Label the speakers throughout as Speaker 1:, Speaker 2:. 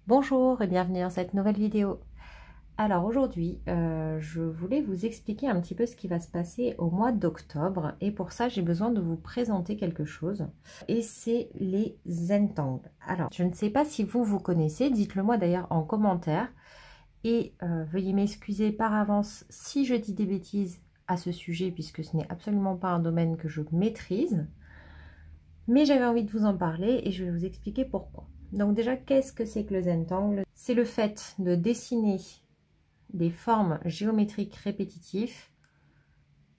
Speaker 1: Bonjour et bienvenue dans cette nouvelle vidéo. Alors aujourd'hui, je voulais vous expliquer un petit peu ce qui va se passer au mois d'octobre et pour ça, j'ai besoin de vous présenter quelque chose et c'est les Zentangle. Alors, je ne sais pas si vous connaissez, dites-le moi d'ailleurs en commentaire et veuillez m'excuser par avance si je dis des bêtises à ce sujet puisque ce n'est absolument pas un domaine que je maîtrise. Mais j'avais envie de vous en parler et je vais vous expliquer pourquoi. Donc déjà, qu'est-ce que c'est que le Zentangle? C'est le fait de dessiner des formes géométriques répétitives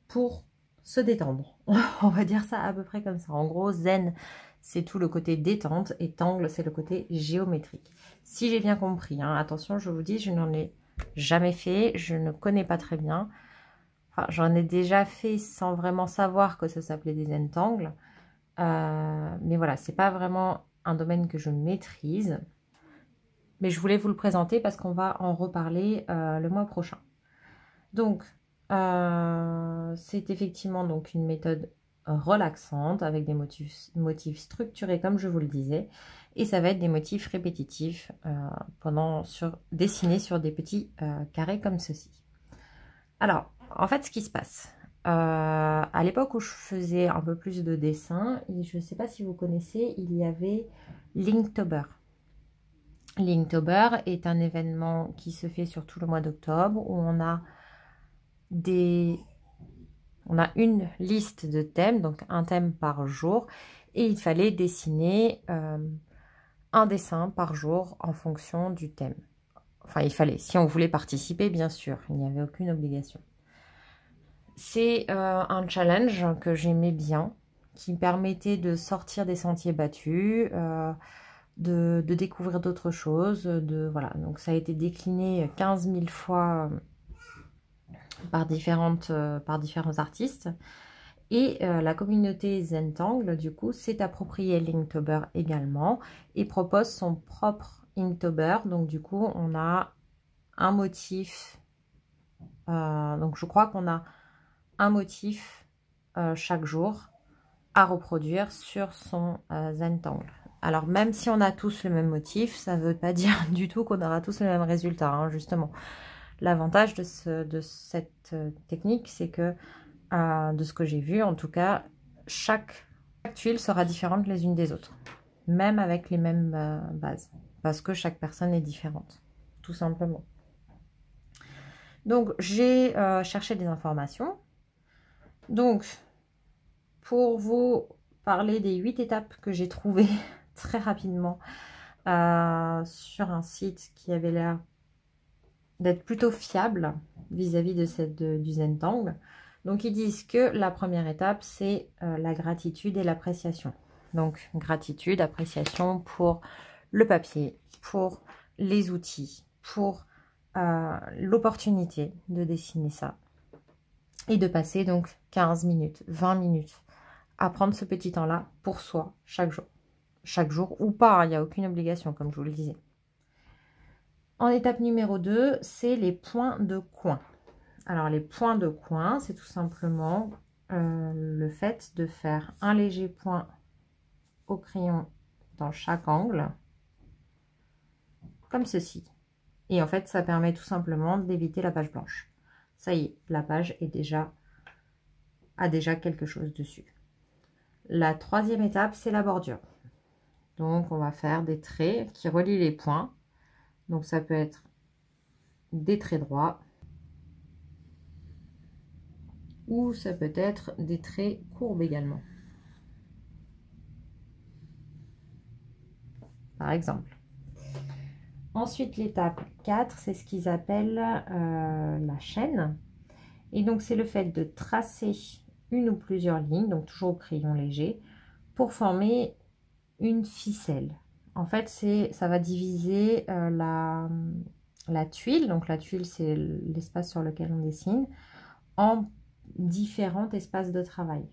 Speaker 1: pour se détendre. On va dire ça à peu près comme ça. En gros, Zen, c'est tout le côté détente et Tangle, c'est le côté géométrique. Si j'ai bien compris, hein, attention, je vous dis, je n'en ai jamais fait, je ne connais pas très bien. Enfin, j'en ai déjà fait sans vraiment savoir que ça s'appelait des Zentangles. Mais voilà, c'est pas vraiment un domaine que je maîtrise. Mais je voulais vous le présenter parce qu'on va en reparler le mois prochain. Donc, c'est effectivement donc une méthode relaxante avec des motifs structurés comme je vous le disais. Et ça va être des motifs répétitifs dessinés sur des petits carrés comme ceci. Alors, en fait, ce qui se passe, à l'époque où je faisais un peu plus de dessins, je ne sais pas si vous connaissez, il y avait Linktober. Linktober est un événement qui se fait sur tout le mois d'octobre où on a une liste de thèmes, donc un thème par jour, et il fallait dessiner un dessin par jour en fonction du thème. Enfin, il fallait, si on voulait participer, bien sûr, il n'y avait aucune obligation. C'est un challenge que j'aimais bien, qui me permettait de sortir des sentiers battus, de découvrir d'autres choses. Voilà. Donc ça a été décliné 15 000 fois par différents artistes. Et la communauté Zentangle, du coup, s'est approprié Linktober également et propose son propre Inktober. Donc du coup, on a un motif. Donc je crois qu'on a un motif chaque jour à reproduire sur son Zentangle. Alors même si on a tous le même motif, ça ne veut pas dire du tout qu'on aura tous le même résultat, hein, justement. L'avantage de cette technique, c'est que, de ce que j'ai vu en tout cas, chaque tuile sera différente les unes des autres, même avec les mêmes bases, parce que chaque personne est différente, tout simplement. Donc j'ai cherché des informations. Donc, pour vous parler des 8 étapes que j'ai trouvées très rapidement sur un site qui avait l'air d'être plutôt fiable vis-à-vis du Zentangle. Donc, ils disent que la première étape, c'est la gratitude et l'appréciation. Donc, gratitude, appréciation pour le papier, pour les outils, pour l'opportunité de dessiner ça. Et de passer donc 15 minutes, 20 minutes à prendre ce petit temps-là pour soi chaque jour. Chaque jour ou pas, il n'y a aucune obligation comme je vous le disais. En étape numéro 2, c'est les points de coin. Alors les points de coin, c'est tout simplement le fait de faire un léger point au crayon dans chaque angle, comme ceci. Et en fait, ça permet tout simplement d'éviter la page blanche. Ça y est, la page a déjà quelque chose dessus. La troisième étape, c'est la bordure. Donc, on va faire des traits qui relient les points. Donc, ça peut être des traits droits ou ça peut être des traits courbes également. Par exemple. Ensuite, l'étape 4, c'est ce qu'ils appellent la chaîne. Et donc, c'est le fait de tracer une ou plusieurs lignes, donc toujours au crayon léger, pour former une ficelle. En fait, ça va diviser la tuile, donc la tuile, c'est l'espace sur lequel on dessine, en différents espaces de travail.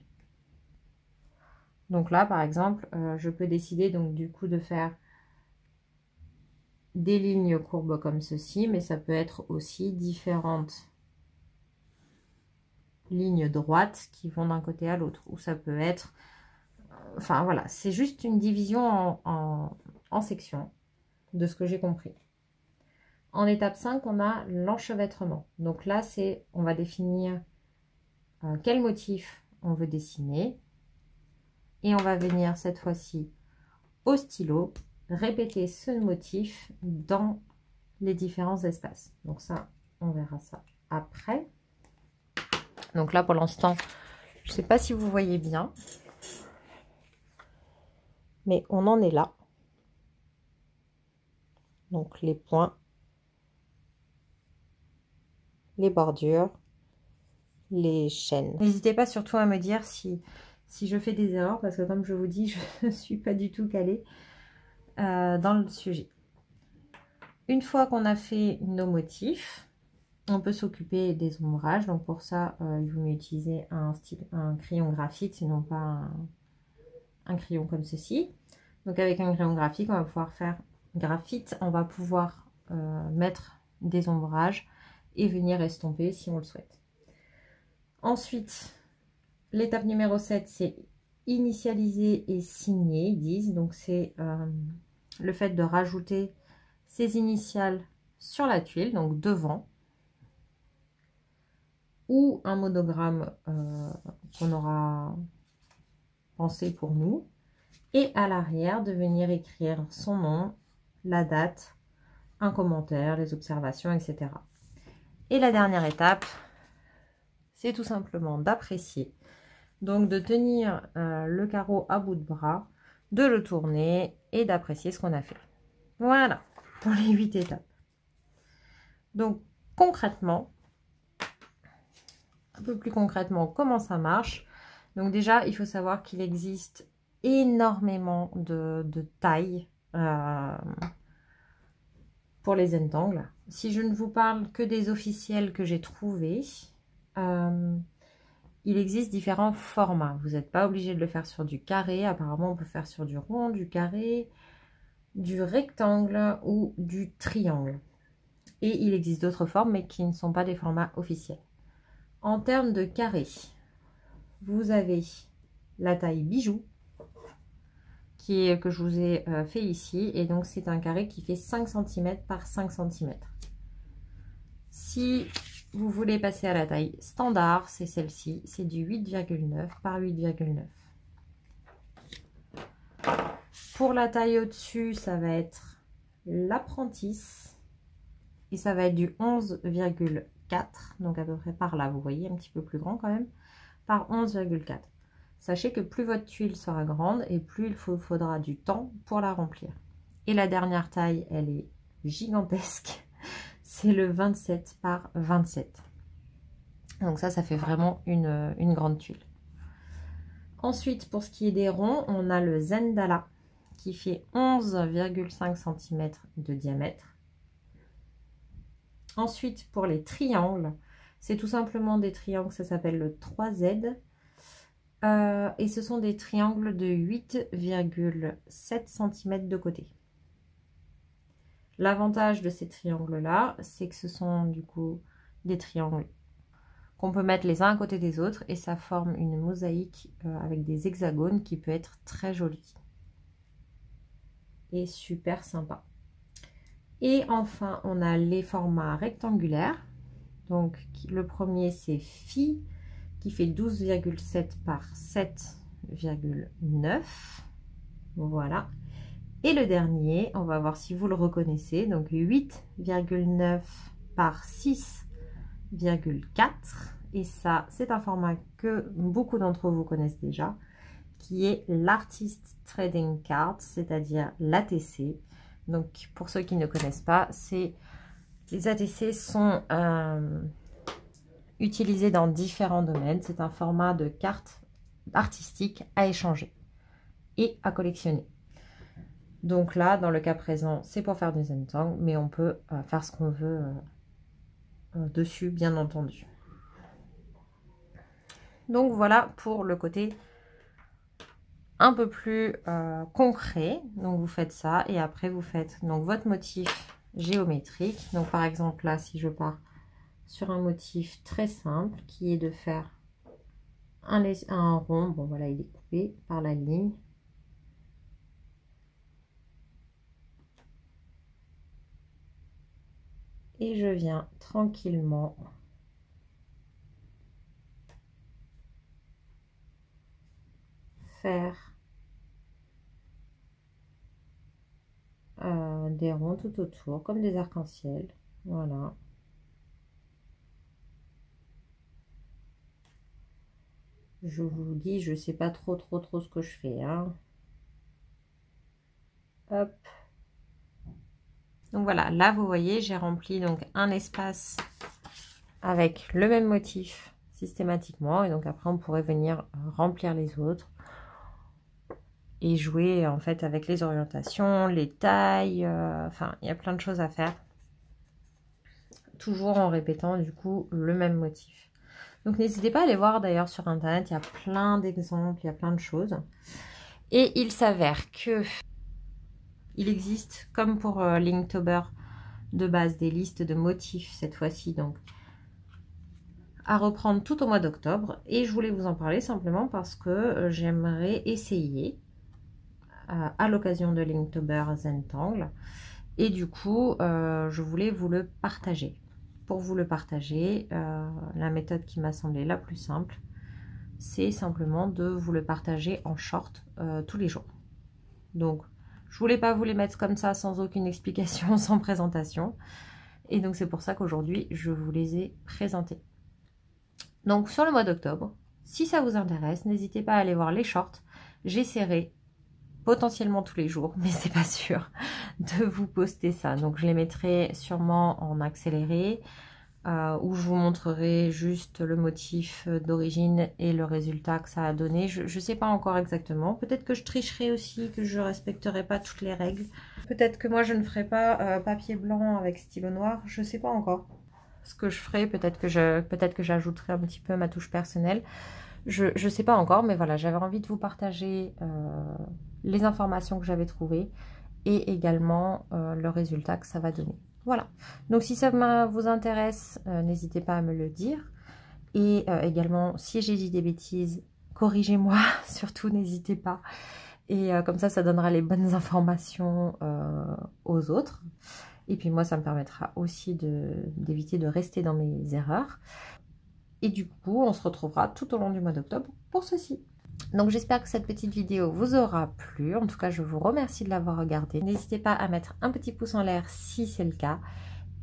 Speaker 1: Donc là, par exemple, je peux décider donc du coup de faire des lignes courbes comme ceci, mais ça peut être aussi différentes lignes droites qui vont d'un côté à l'autre, ou ça peut être... Enfin voilà, c'est juste une division en sections. de ce que j'ai compris. En étape 5, on a l'enchevêtrement. Donc là, on va définir quel motif on veut dessiner. Et on va venir cette fois-ci au stylo répéter ce motif dans les différents espaces. Donc ça, on verra ça après. Donc là, pour l'instant, je ne sais pas si vous voyez bien, mais on en est là. Donc les points, les bordures, les chaînes. N'hésitez pas surtout à me dire si je fais des erreurs, parce que comme je vous dis, je ne suis pas du tout calée dans le sujet. Une fois qu'on a fait nos motifs, on peut s'occuper des ombrages. Donc pour ça, il vaut mieux utiliser un crayon graphite, sinon pas un crayon comme ceci. Donc avec un crayon graphique, on va pouvoir faire graphite, on va pouvoir mettre des ombrages et venir estomper si on le souhaite. Ensuite, l'étape numéro 7, c'est initialiser et signer, ils disent. Donc c'est le fait de rajouter ses initiales sur la tuile, donc devant, ou un monogramme qu'on aura pensé pour nous, et à l'arrière de venir écrire son nom, la date, un commentaire, les observations, etc. Et la dernière étape, c'est tout simplement d'apprécier. Donc de tenir le carreau à bout de bras, de le tourner et d'apprécier ce qu'on a fait. Voilà, pour les 8 étapes. Donc concrètement, un peu plus concrètement, comment ça marche. Donc déjà, il faut savoir qu'il existe énormément de tailles pour les Zentangle. Si je ne vous parle que des officiels que j'ai trouvés, il existe différents formats. Vous n'êtes pas obligé de le faire sur du carré. Apparemment, on peut faire sur du rond, du carré, du rectangle ou du triangle. Et il existe d'autres formes, mais qui ne sont pas des formats officiels. En termes de carré, vous avez la taille bijou, que je vous ai fait ici. Et donc, c'est un carré qui fait 5 cm par 5 cm. Si vous voulez passer à la taille standard, c'est celle-ci. C'est du 8,9 par 8,9. Pour la taille au-dessus, ça va être l'apprentisse. Et ça va être du 11,4. Donc, à peu près par là, vous voyez, un petit peu plus grand quand même. Par 11,4. Sachez que plus votre tuile sera grande et plus il faudra du temps pour la remplir. Et la dernière taille, elle est gigantesque. C'est le 27 par 27. Donc ça fait vraiment une grande tuile. Ensuite, pour ce qui est des ronds, on a le Zendala qui fait 11,5 cm de diamètre. Ensuite, pour les triangles, c'est tout simplement des triangles, ça s'appelle le 3Z. Et ce sont des triangles de 8,7 cm de côté. L'avantage de ces triangles-là, c'est que ce sont du coup des triangles qu'on peut mettre les uns à côté des autres et ça forme une mosaïque avec des hexagones qui peut être très jolie et super sympa. Et enfin, on a les formats rectangulaires. Donc, le premier, c'est Phi, qui fait 12,7 par 7,9. Voilà. Et le dernier, on va voir si vous le reconnaissez. Donc, 8,9 par 6,4. Et ça, c'est un format que beaucoup d'entre vous connaissent déjà, qui est l'Artist Trading Card, c'est-à-dire l'ATC. Donc, pour ceux qui ne connaissent pas, les ATC sont utilisés dans différents domaines. C'est un format de carte artistique à échanger et à collectionner. Donc là, dans le cas présent, c'est pour faire des Zentangle, mais on peut faire ce qu'on veut dessus, bien entendu. Donc voilà pour le côté un peu plus concret. Donc vous faites ça et après vous faites donc votre motif géométrique. Donc par exemple là, si je pars sur un motif très simple qui est de faire un rond, bon voilà, il est coupé par la ligne. Et je viens tranquillement faire des ronds tout autour, comme des arcs-en-ciel. Voilà. Je vous dis, je sais pas trop ce que je fais, hein. Hop. Donc voilà, là vous voyez, j'ai rempli donc un espace avec le même motif systématiquement. Et donc après, on pourrait venir remplir les autres et jouer en fait avec les orientations, les tailles. Enfin, il y a plein de choses à faire. Toujours en répétant du coup le même motif. Donc n'hésitez pas à aller voir d'ailleurs sur internet, il y a plein d'exemples, il y a plein de choses. Et il s'avère que il existe, comme pour Linktober de base, des listes de motifs cette fois-ci, donc à reprendre tout au mois d'octobre. Et je voulais vous en parler simplement parce que j'aimerais essayer à l'occasion de Linktober Zentangle. Et du coup, je voulais vous le partager. Pour vous le partager, la méthode qui m'a semblé la plus simple, c'est simplement de vous le partager en short tous les jours. Donc, je voulais pas vous les mettre comme ça sans aucune explication, sans présentation. Et donc, c'est pour ça qu'aujourd'hui, je vous les ai présentés. Donc, sur le mois d'octobre, si ça vous intéresse, n'hésitez pas à aller voir les shorts. J'essaierai potentiellement tous les jours, mais c'est pas sûr, de vous poster ça. Donc, je les mettrai sûrement en accéléré, où je vous montrerai juste le motif d'origine et le résultat que ça a donné. Je ne sais pas encore exactement. Peut-être que je tricherai aussi, que je ne respecterai pas toutes les règles. Peut-être que moi, je ne ferai pas papier blanc avec stylo noir. Je ne sais pas encore ce que je ferai. Peut-être que j'ajouterai un petit peu ma touche personnelle. Je ne sais pas encore, mais voilà, j'avais envie de vous partager les informations que j'avais trouvées et également le résultat que ça va donner. Voilà, donc si ça vous intéresse, n'hésitez pas à me le dire. Et également, si j'ai dit des bêtises, corrigez-moi, surtout n'hésitez pas. Et comme ça donnera les bonnes informations aux autres. Et puis moi, ça me permettra aussi d'éviter de rester dans mes erreurs. Et du coup, on se retrouvera tout au long du mois d'octobre pour ceci. Donc j'espère que cette petite vidéo vous aura plu. En tout cas, je vous remercie de l'avoir regardée. N'hésitez pas à mettre un petit pouce en l'air si c'est le cas.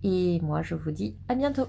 Speaker 1: Et moi, je vous dis à bientôt.